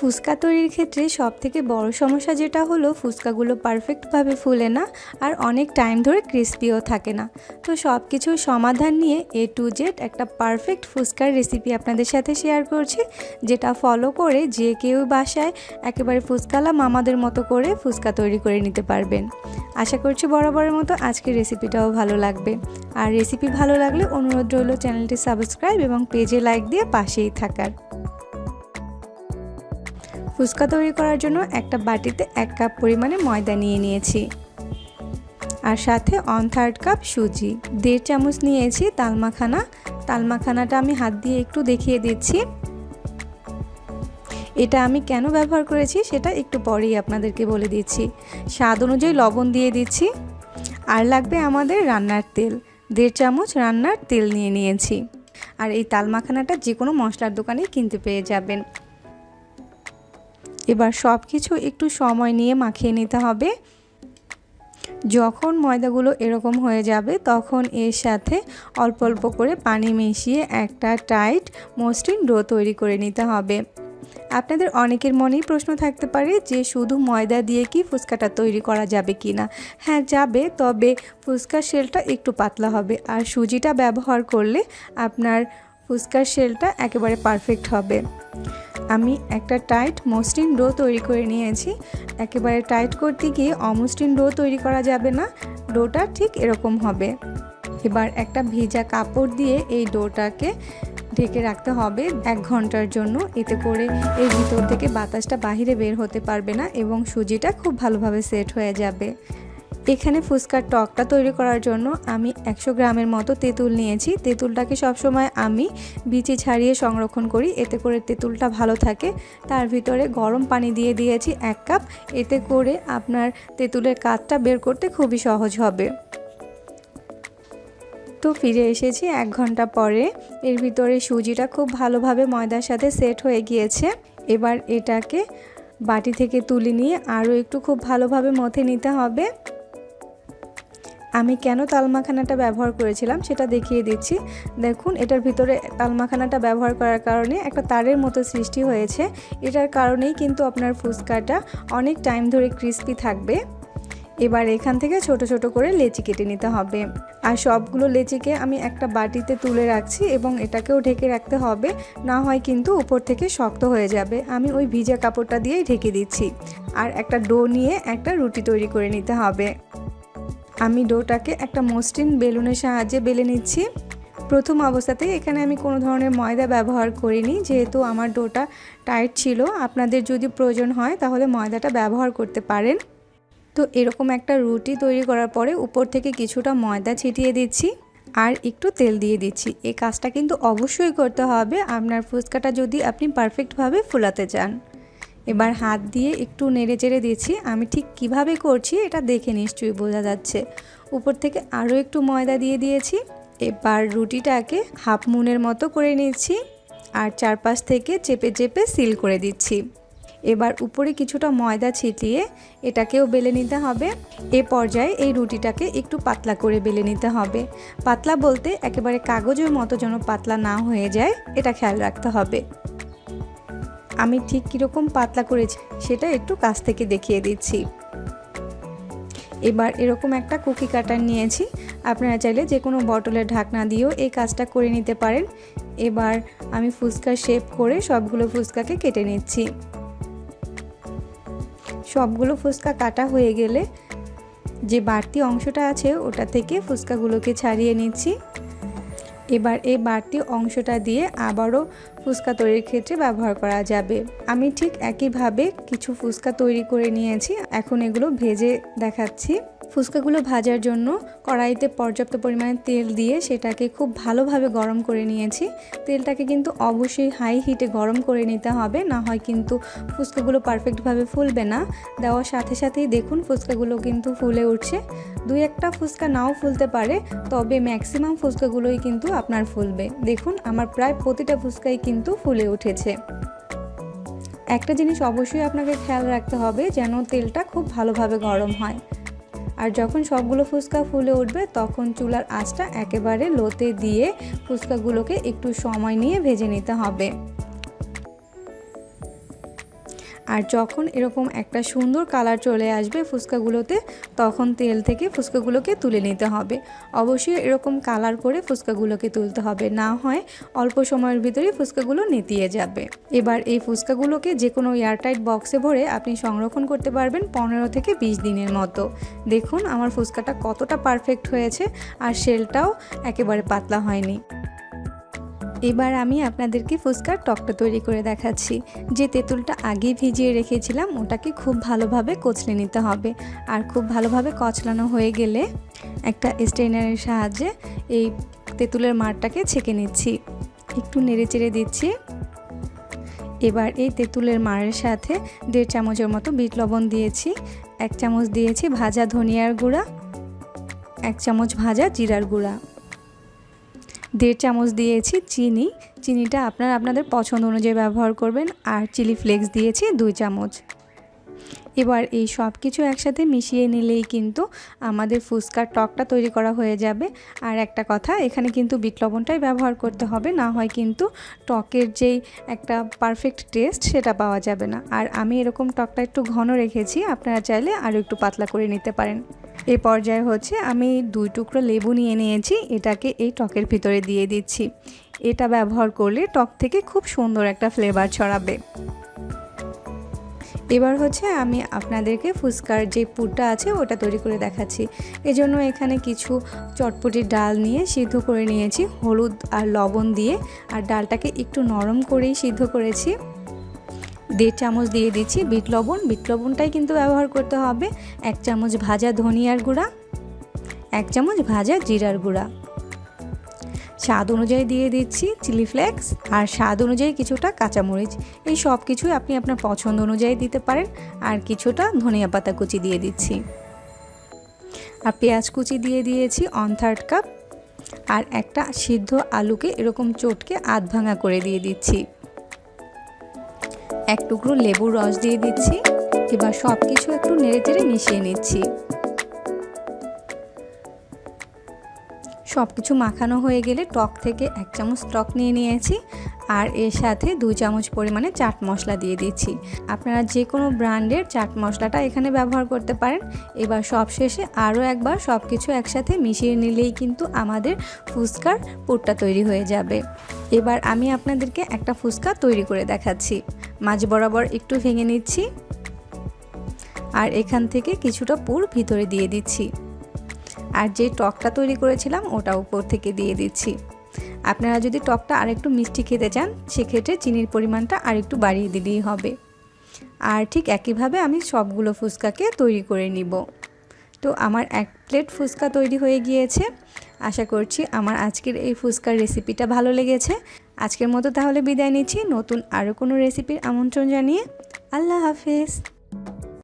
ফুচকা তৈরির ক্ষেত্রে সবথেকে বড় সমস্যা যেটা হলো ফুচকাগুলো পারফেক্টভাবে ফুলে না আর অনেক টাইম ধরে ক্রিস্পিও থাকে না। তো সব কিছুর সমাধান নিয়ে A to Z একটা পারফেক্ট ফুচকার রেসিপি আপনাদের সাথে শেয়ার করছি, যেটা ফলো করে যে কেউ বাসায় একেবারে ফুচকালা মামাদের মতো করে ফুচকা তৈরি করে নিতে পারবেন। আশা করছি বরাবরের মতো আজকের রেসিপিটাও ভালো লাগবে। আর রেসিপি ভালো লাগলে অনুরোধ রইল চ্যানেলটি সাবস্ক্রাইব এবং পেজে লাইক দিয়ে পাশেই থাকার। ফুচকা তৈরি করার জন্য একটা বাটিতে 1 কাপ পরিমাণে ময়দা নিয়ে নিয়েছি আর সাথে 1/3 কাপ সুজি, 1.5 চামচ নিয়েছি তালমাখানা। তালমাখানাটা আমি হাত দিয়ে একটু দেখিয়ে দিচ্ছি। এটা আমি কেন ব্যবহার করেছি সেটা একটু পরেই আপনাদেরকে বলে দিচ্ছি। স্বাদ অনুযায়ী লবণ দিয়ে দিচ্ছি। আর লাগবে আমাদের রান্নার তেল, 1.5 চামচ রান্নার তেল নিয়ে নিয়েছি। আর এই তালমাখানাটা যে কোনো মশলার দোকানেই কিনতে পেয়ে যাবেন। এবার সব কিছু একটু সময় নিয়ে মাখিয়ে নিতে হবে। যখন ময়দাগুলো এরকম হয়ে যাবে তখন এর সাথে অল্প অল্প করে পানি মিশিয়ে একটা টাইট মসৃণ ডো তৈরি করে নিতে হবে। আপনাদের অনেকের মনেই প্রশ্ন থাকতে পারে যে শুধু ময়দা দিয়ে কি ফুচকাটা তৈরি করা যাবে কি না। হ্যাঁ যাবে, তবে ফুচকার শেলটা একটু পাতলা হবে আর সুজিটা ব্যবহার করলে আপনার ফুচকার শেলটা একেবারে পারফেক্ট হবে। আমি একটা টাইট মসৃণ ডো তৈরি করে নিয়েছি। একেবারে টাইট করতে গিয়ে অমসৃণ ডো তৈরি করা যাবে না, ডোটা ঠিক এরকম হবে। এবার একটা ভিজা কাপড় দিয়ে এই ডোটাকে ঢেকে রাখতে হবে 1 ঘন্টার জন্য। এতে করে এর ভিতর থেকে বাতাসটা বাহিরে বের হতে পারবে না এবং সুজিটা খুব ভালোভাবে সেট হয়ে যাবে। এখানে ফুচকার টকটা তৈরি করার জন্য আমি 100 গ্রামের মতো তেঁতুল নিয়েছি। তেঁতুলটাকে সবসময় আমি বিচি ছাড়িয়ে সংরক্ষণ করি, এতে করে তেঁতুলটা ভালো থাকে। তার ভিতরে গরম পানি দিয়ে দিয়েছি 1 কাপ, এতে করে আপনার তেঁতুলের কাঠটা বের করতে খুবই সহজ হবে। তো ফিরে এসেছি 1 ঘন্টা পরে। এর ভিতরে সুজিটা খুব ভালোভাবে ময়দার সাথে সেট হয়ে গিয়েছে। এবার এটাকে বাটি থেকে তুলে নিয়ে আরও একটু খুব ভালোভাবে মথে নিতে হবে। আমি কেন তালমাখানাটা ব্যবহার করেছিলাম সেটা দেখিয়ে দিচ্ছি। দেখুন, এটার ভিতরে তালমাখানাটা ব্যবহার করার কারণে একটা তারের মতো সৃষ্টি হয়েছে। এটার কারণেই কিন্তু আপনার ফুচকাটা অনেক টাইম ধরে ক্রিস্পি থাকবে। এবার এখান থেকে ছোট ছোট করে লেচি কেটে নিতে হবে। আর সবগুলো লেচিকে আমি একটা বাটিতে তুলে রাখছি এবং এটাকেও ঢেকে রাখতে হবে, না হয় কিন্তু উপর থেকে শক্ত হয়ে যাবে। আমি ওই ভিজা কাপড়টা দিয়েই ঢেকে দিচ্ছি। আর একটা ডো নিয়ে একটা রুটি তৈরি করে নিতে হবে। আমি ডোটাকে একটা মসৃণ বেলুনের সাহায্যে বেলে নিচ্ছি। প্রথম অবস্থাতেই এখানে আমি কোনো ধরনের ময়দা ব্যবহার করিনি, যেহেতু আমার ডোটা টাইট ছিল। আপনাদের যদি প্রয়োজন হয় তাহলে ময়দাটা ব্যবহার করতে পারেন। তো এরকম একটা রুটি তৈরি করার পরে উপর থেকে কিছুটা ময়দা ছিটিয়ে দিচ্ছি আর একটু তেল দিয়ে দিচ্ছি। এই কাজটা কিন্তু অবশ্যই করতে হবে আপনার ফুচকাটা যদি আপনি পারফেক্টভাবে ফুলাতে চান। এবার হাত দিয়ে একটু নেড়ে চেড়ে দিচ্ছি। আমি ঠিক কিভাবে করছি এটা দেখে নিশ্চয়ই বোঝা যাচ্ছে। উপর থেকে আরও একটু ময়দা দিয়ে দিয়েছি। এবার রুটিটাকে হাফ মুনের মতো করে নিচ্ছি আর চারপাশ থেকে চেপে চেপে সিল করে দিচ্ছি। এবার উপরে কিছুটা ময়দা ছিটিয়ে এটাকেও বেলে নিতে হবে। এ পর্যায়ে এই রুটিটাকে একটু পাতলা করে বেলে নিতে হবে। পাতলা বলতে একেবারে কাগজের মতো যেন পাতলা না হয়ে যায়, এটা খেয়াল রাখতে হবে। আমি ঠিক কীরকম পাতলা করেছি সেটা একটু কাছ থেকে দেখিয়ে দিচ্ছি। এবার এরকম একটা কুকি কাটার নিয়েছি। আপনারা চাইলে যে কোনো বটলের ঢাকনা দিয়েও এই কাজটা করে নিতে পারেন। এবার আমি ফুচকা শেপ করে সবগুলো ফুচকাকে কেটে নিচ্ছি। সবগুলো ফুচকা কাটা হয়ে গেলে যে বাড়তি অংশটা আছে ওটা থেকে ফুচকাগুলোকে ছাড়িয়ে নিচ্ছি। এবার এই বাড়তি অংশটা দিয়ে আবারও ফুচকা তৈরির ক্ষেত্রে ব্যবহার করা যাবে। আমি ঠিক একইভাবে কিছু ফুচকা তৈরি করে নিয়েছি। এখন এগুলো ভেজে দেখাচ্ছি। ফুচকাগুলো ভাজার জন্য কড়াইতে পর্যাপ্ত পরিমাণে তেল দিয়ে সেটাকে খুব ভালোভাবে গরম করে নিয়েছি। তেলটাকে কিন্তু অবশ্যই হাই হিটে গরম করে নিতে হবে, না হয় কিন্তু ফুচকাগুলো পারফেক্টভাবে ফুলবে না। দেওয়ার সাথে সাথেই দেখুন ফুচকাগুলো কিন্তু ফুলে উঠছে। 2-1টা ফুচকা নাও ফুলতে পারে, তবে ম্যাক্সিমাম ফুচকাগুলোই কিন্তু আপনার ফুলবে। দেখুন আমার প্রায় প্রতিটা ফুচকাই কিন্তু ফুলে উঠেছে। একটা জিনিস অবশ্যই আপনাকে খেয়াল রাখতে হবে যেন তেলটা খুব ভালোভাবে গরম হয়। আর যখন সবগুলো ফুচকা ফুলে উঠবে তখন চুলার আঁচটা একেবারে লোতে দিয়ে ফুচকাগুলোকে একটু সময় নিয়ে ভেজে নিতে হবে। আর যখন এরকম একটা সুন্দর কালার চলে আসবে ফুচকাগুলোতে, তখন তেল থেকে ফুচকাগুলোকে তুলে নিতে হবে। অবশ্যই এরকম কালার করে ফুচকাগুলোকে তুলতে হবে, না হয় অল্প সময়ের ভিতরেই ফুচকাগুলো নেতিয়ে যাবে। এবার এই ফুচকাগুলোকে যে কোনো এয়ারটাইট বক্সে ভরে আপনি সংরক্ষণ করতে পারবেন 15 থেকে 20 দিনের মতো। দেখুন আমার ফুচকাটা কতটা পারফেক্ট হয়েছে, আর শেলটাও একেবারে পাতলা হয়নি। এবার আমি আপনাদেরকে ফুচকার টকটা তৈরি করে দেখাচ্ছি। যে তেঁতুলটা আগে ভিজিয়ে রেখেছিলাম ওটাকে খুব ভালোভাবে কচলে নিতে হবে। আর খুব ভালোভাবে কচলানো হয়ে গেলে একটা স্ট্রেনারের সাহায্যে এই তেঁতুলের মারটাকে ছেঁকে নিচ্ছি। একটু নেড়েচেড়ে দিচ্ছি। এবার এই তেঁতুলের মারের সাথে 1.5 চামচের মতো বিট লবণ দিয়েছি, 1 চামচ দিয়েছি ভাজা ধনিয়ার গুঁড়া, 1 চামচ ভাজা জিরার গুঁড়া, 1.5 চামচ দিয়েছি চিনি। চিনিটা আপনারা আপনাদের পছন্দ অনুযায়ী ব্যবহার করবেন। আর চিলি ফ্লেক্স দিয়েছি 2 চামচ। এবার এই সব কিছু একসাথে মিশিয়ে নিলেই কিন্তু আমাদের ফুচকার টকটা তৈরি করা হয়ে যাবে। আর একটা কথা, এখানে কিন্তু বিট লবণটাই ব্যবহার করতে হবে, না হয় কিন্তু টকের যেই একটা পারফেক্ট টেস্ট সেটা পাওয়া যাবে না। আর আমি এরকম টকটা একটু ঘন রেখেছি, আপনারা চাইলে আরও একটু পাতলা করে নিতে পারেন। এই পর্যায়ে হচ্ছে আমি 2 টুকরো লেবু নিয়ে নিয়েছি, এটাকে এই টকের ভিতরে দিয়ে দিচ্ছি। এটা ব্যবহার করলে টক থেকে খুব সুন্দর একটা ফ্লেভার ছড়াবে। এবার হচ্ছে আমি আপনাদেরকে ফুচকার যে পুরটা আছে ওটা তৈরি করে দেখাচ্ছি। এজন্য এখানে কিছু চটপটির ডাল নিয়ে সিদ্ধ করে নিয়েছি হলুদ আর লবণ দিয়ে। আর ডালটাকে একটু নরম করেই সিদ্ধ করেছি। 1.5 চামচ দিয়ে দিচ্ছি বিট লবণ। বিট লবণটাই কিন্তু ব্যবহার করতে হবে। 1 চামচ ভাজা ধনিয়ার গুঁড়া, 1 চামচ ভাজা জিরার গুঁড়া, স্বাদ অনুযায়ী দিয়ে দিচ্ছি চিলি ফ্লেক্স, আর স্বাদ অনুযায়ী কিছুটা কাঁচামরিচ। এই সব কিছুই আপনি আপনার পছন্দ অনুযায়ী দিতে পারেন। আর কিছুটা ধনিয়া পাতা কুচি দিয়ে দিচ্ছি। আর পেঁয়াজ কুচি দিয়ে দিয়েছি 1/3 কাপ। আর একটা সিদ্ধ আলুকে এরকম চটকে আধ ভাঙা করে দিয়ে দিচ্ছি। 1 টুকরো লেবুর রস দিয়ে দিচ্ছি। এবার সব কিছু একটু নেড়েচেড়ে মিশিয়ে নিচ্ছি। সব কিছু মাখানো হয়ে গেলে টক থেকে 1 চামচ টক নিয়ে নিয়েছি। আর এর সাথে 2 চামচ পরিমাণে চাট মশলা দিয়ে দিচ্ছি। আপনারা যে কোনো ব্র্যান্ডের চাট মশলাটা এখানে ব্যবহার করতে পারেন। এবার সব শেষে আরও একবার সব কিছু একসাথে মিশিয়ে নিলেই কিন্তু আমাদের ফুচকার পুরটা তৈরি হয়ে যাবে। এবার আমি আপনাদেরকে একটা ফুচকা তৈরি করে দেখাচ্ছি। মাঝ বরাবর একটু ভেঙে নিচ্ছি, আর এখান থেকে কিছুটা পুর ভিতরে দিয়ে দিচ্ছি। আর যে টকটা তৈরি করেছিলাম ওটা উপর থেকে দিয়ে দিচ্ছি। আপনারা যদি টকটা আরেকটু মিষ্টি খেতে চান সেক্ষেত্রে চিনির পরিমাণটা আরেকটু বাড়িয়ে দিলেই হবে। আর ঠিক একইভাবে আমি সবগুলো ফুচকাকে তৈরি করে নিব। তো আমার 1 প্লেট ফুচকা তৈরি হয়ে গিয়েছে। আশা করছি আমার আজকের এই ফুচকার রেসিপিটা ভালো লেগেছে। আজকের মতো তাহলে বিদায় নিচ্ছি, নতুন আরও কোনো রেসিপির আমন্ত্রণ জানিয়ে। আল্লাহ হাফেজ।